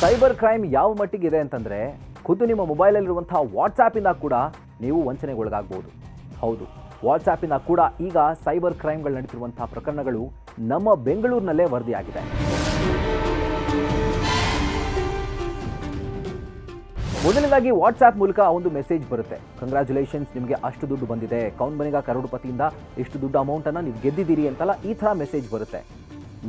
Cyber crime ಯಾವ ಮಟ್ಟಿಗಿದೆ ಅಂತಂದರೆ ಖುದ್ದು ನಿಮ್ಮ ಮೊಬೈಲಲ್ಲಿರುವಂಥ ವಾಟ್ಸಾಪಿಂದ ಕೂಡ ನೀವು ವಂಚನೆಗೊಳಗಾಗ್ಬೋದು. ಹೌದು, ವಾಟ್ಸಾಪಿಂದ ಕೂಡ ಈಗ ಸೈಬರ್ ಕ್ರೈಮ್ಗಳು ನಡೀತಿರುವಂಥ ಪ್ರಕರಣಗಳು ನಮ್ಮ ಬೆಂಗಳೂರಿನಲ್ಲೇ ವರದಿಯಾಗಿದೆ. ಮೊದಲನೇದಾಗಿ ವಾಟ್ಸಾಪ್ ಮೂಲಕ ಒಂದು ಮೆಸೇಜ್ ಬರುತ್ತೆ. ಕಂಗ್ರ್ಯಾಚುಲೇಷನ್ಸ್, ನಿಮಗೆ ಅಷ್ಟು ದುಡ್ಡು ಬಂದಿದೆ, ಕೌನ್ ಬನೇಗಾ ಕರೋಡ್ಪತಿಯಿಂದ ಇಷ್ಟು ದುಡ್ಡು ಅಮೌಂಟನ್ನು ನೀವು ಗೆದ್ದಿದ್ದೀರಿ ಅಂತಲ್ಲ, ಈ ಥರ ಮೆಸೇಜ್ ಬರುತ್ತೆ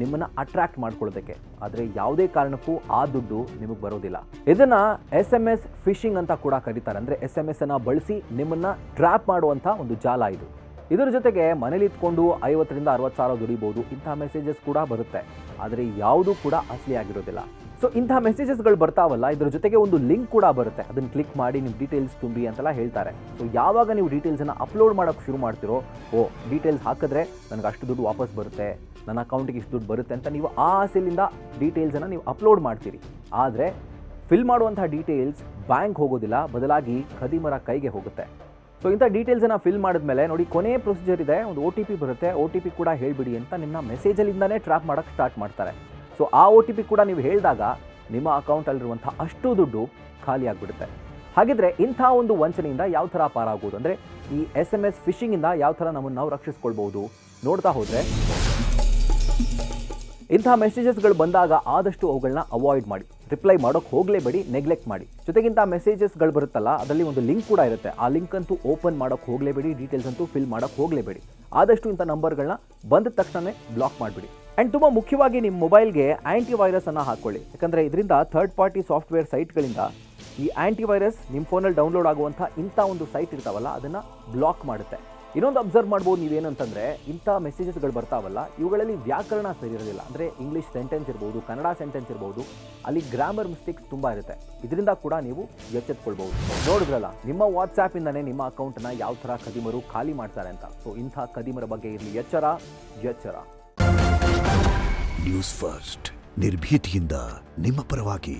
ನಿಮ್ಮನ್ನು ಅಟ್ರಾಕ್ಟ್ ಮಾಡ್ಕೊಳ್ಳೋದಕ್ಕೆ. ಆದರೆ ಯಾವುದೇ ಕಾರಣಕ್ಕೂ ಆ ದುಡ್ಡು ನಿಮಗೆ ಬರೋದಿಲ್ಲ. ಇದನ್ನು SMS ಫಿಶಿಂಗ್ ಅಂತ ಕೂಡ ಕರೀತಾರೆ. ಅಂದರೆ SMS ಅನ್ನು ಬಳಸಿ ನಿಮ್ಮನ್ನು ಟ್ರ್ಯಾಪ್ ಮಾಡುವಂಥ ಒಂದು ಜಾಲ ಇದು. ಇದರ ಜೊತೆಗೆ ಮನೇಲಿ ಇಟ್ಕೊಂಡು 50 ರಿಂದ 60 ಸಾವಿರ ದುಡಿಬೋದು, ಇಂಥ ಮೆಸೇಜಸ್ ಕೂಡ ಬರುತ್ತೆ. ಆದರೆ ಯಾವುದೂ ಕೂಡ ಅಸಲಿಯಾಗಿರೋದಿಲ್ಲ. ಸೊ ಇಂಥ ಮೆಸೇಜಸ್ಗಳು ಬರ್ತಾವಲ್ಲ, ಇದರ ಜೊತೆಗೆ ಒಂದು ಲಿಂಕ್ ಕೂಡ ಬರುತ್ತೆ. ಅದನ್ನು ಕ್ಲಿಕ್ ಮಾಡಿ ನಿಮ್ಮ ಡೀಟೇಲ್ಸ್ ತುಂಬಿ ಅಂತೆಲ್ಲ ಹೇಳ್ತಾರೆ. ಸೊ ಯಾವಾಗ ನೀವು ಡೀಟೇಲ್ಸನ್ನು ಅಪ್ಲೋಡ್ ಮಾಡೋಕ್ಕೆ ಶುರು ಮಾಡ್ತಿರೋ, ಡೀಟೇಲ್ಸ್ ಹಾಕಿದ್ರೆ ನನಗೆ ಅಷ್ಟು ದುಡ್ಡು ವಾಪಸ್ ಬರುತ್ತೆ, ನನ್ನ ಅಕೌಂಟಿಗೆ ಇಷ್ಟು ದುಡ್ಡು ಬರುತ್ತೆ ಅಂತ ನೀವು ಆ ಆಸೆಯಿಂದ ಡೀಟೇಲ್ಸನ್ನು ನೀವು ಅಪ್ಲೋಡ್ ಮಾಡ್ತೀರಿ. ಆದರೆ ಫಿಲ್ ಮಾಡುವಂಥ ಡೀಟೇಲ್ಸ್ ಬ್ಯಾಂಕ್ ಹೋಗೋದಿಲ್ಲ, ಬದಲಾಗಿ ಖದೀಮರ ಕೈಗೆ ಹೋಗುತ್ತೆ. ಸೊ ಇಂಥ ಡೀಟೇಲ್ಸನ್ನು ಫಿಲ್ ಮಾಡಿದ್ಮೇಲೆ ನೋಡಿ, ಕೊನೆ ಪ್ರೊಸೀಜರ್ ಇದೆ, ಒಂದು OTP ಬರುತ್ತೆ, OTP ಕೂಡ ಹೇಳಿಬಿಡಿ ಅಂತ ನಿಮ್ಮ ಮೆಸೇಜಲ್ಲಿಂದನೇ ಟ್ರ್ಯಾಪ್ ಮಾಡೋಕ್ಕೆ ಸ್ಟಾರ್ಟ್ ಮಾಡ್ತಾರೆ. ಸೊ ಆ OTP ಕೂಡ ನೀವು ಹೇಳಿದಾಗ ನಿಮ್ಮ ಅಕೌಂಟಲ್ಲಿರುವಂಥ ಅಷ್ಟು ದುಡ್ಡು ಖಾಲಿ ಆಗಿಬಿಡುತ್ತೆ. ಹಾಗಿದ್ರೆ ಇಂಥ ಒಂದು ವಂಚನೆಯಿಂದ ಯಾವ ಥರ ಪಾರಾಗೋದು, ಅಂದರೆ ಈ SMS ಫಿಶಿಂಗಿಂದ ಯಾವ ಥರ ನಮ್ಮನ್ನು ನಾವು ರಕ್ಷಿಸ್ಕೊಳ್ಬೋದು ನೋಡ್ತಾ ಹೋದರೆ, ಇಂಥ ಮೆಸೇಜಸ್ಗಳು ಬಂದಾಗ ಆದಷ್ಟು ಅವುಗಳನ್ನ ಅವಾಯ್ಡ್ ಮಾಡಿ, ರಿಪ್ಲೈ ಮಾಡೋಕ್ಕೆ ಹೋಗಲೇಬೇಡಿ, ನೆಗ್ಲೆಕ್ಟ್ ಮಾಡಿ. ಜೊತೆಗಿಂತ ಮೆಸೇಜಸ್ಗಳು ಬರುತ್ತಲ್ಲ, ಅದರಲ್ಲಿ ಒಂದು ಲಿಂಕ್ ಕೂಡ ಇರುತ್ತೆ, ಆ ಲಿಂಕ್ ಅಂತೂ ಓಪನ್ ಮಾಡೋಕ್ಕೆ ಹೋಗಲೇಬೇಡಿ, ಡೀಟೇಲ್ಸ್ ಅಂತೂ ಫಿಲ್ ಮಾಡೋಕ್ಕೆ ಹೋಗಲೇಬೇಡಿ. ಆದಷ್ಟು ಇಂಥ ನಂಬರ್ಗಳನ್ನ ಬಂದ ತಕ್ಷಣ ಬ್ಲಾಕ್ ಮಾಡಿಬಿಡಿ. ಆ್ಯಂಡ್ ತುಂಬ ಮುಖ್ಯವಾಗಿ ನಿಮ್ಮ ಮೊಬೈಲ್ಗೆ ಆ್ಯಂಟಿವೈರಸ್ ಅನ್ನು ಹಾಕ್ಕೊಳ್ಳಿ. ಯಾಕಂದರೆ ಇದರಿಂದ ಥರ್ಡ್ ಪಾರ್ಟಿ ಸಾಫ್ಟ್ವೇರ್ ಸೈಟ್ಗಳಿಂದ ಈ ಆ್ಯಂಟಿವೈರಸ್ ನಿಮ್ಮ ಫೋನಲ್ಲಿ ಡೌನ್ಲೋಡ್ ಆಗುವಂಥ ಇಂಥ ಒಂದು ಸೈಟ್ ಇರ್ತಾವಲ್ಲ, ಅದನ್ನು ಬ್ಲಾಕ್ ಮಾಡುತ್ತೆ. ಇನ್ನೊಂದು ಅಬ್ಸರ್ವ್ ಮಾಡ್ಬೋದು ನೀವೇನಂತಂದರೆ, ಇಂಥ ಮೆಸೇಜಸ್ಗಳು ಬರ್ತಾವಲ್ಲ, ಇವುಗಳಲ್ಲಿ ವ್ಯಾಕರಣ ಸರಿ ಇರೋದಿಲ್ಲ. ಅಂದರೆ ಇಂಗ್ಲೀಷ್ ಸೆಂಟೆನ್ಸ್ ಇರ್ಬೋದು, ಕನ್ನಡ ಸೆಂಟೆನ್ಸ್ ಇರ್ಬೋದು, ಅಲ್ಲಿ ಗ್ರಾಮರ್ ಮಿಸ್ಟೇಕ್ಸ್ ತುಂಬ ಇರುತ್ತೆ. ಇದರಿಂದ ಕೂಡ ನೀವು ಎಚ್ಚೆತ್ಕೊಳ್ಬೋದು. ನೋಡಿದ್ರಲ್ಲ, ನಿಮ್ಮ ವಾಟ್ಸಾಪಿಂದನೇ ನಿಮ್ಮ ಅಕೌಂಟನ್ನು ಯಾವ ಥರ ಖದೀಮರು ಖಾಲಿ ಮಾಡ್ತಾರೆ ಅಂತ. ಸೊ ಇಂಥ ಖದೀಮರ ಬಗ್ಗೆ ಇರಲಿ ಎಚ್ಚರ. ನ್ಯೂಸ್ ಫಸ್ಟ್, ನಿರ್ಭೀತಿಯಿಂದ ನಿಮ್ಮ ಪರವಾಗಿ.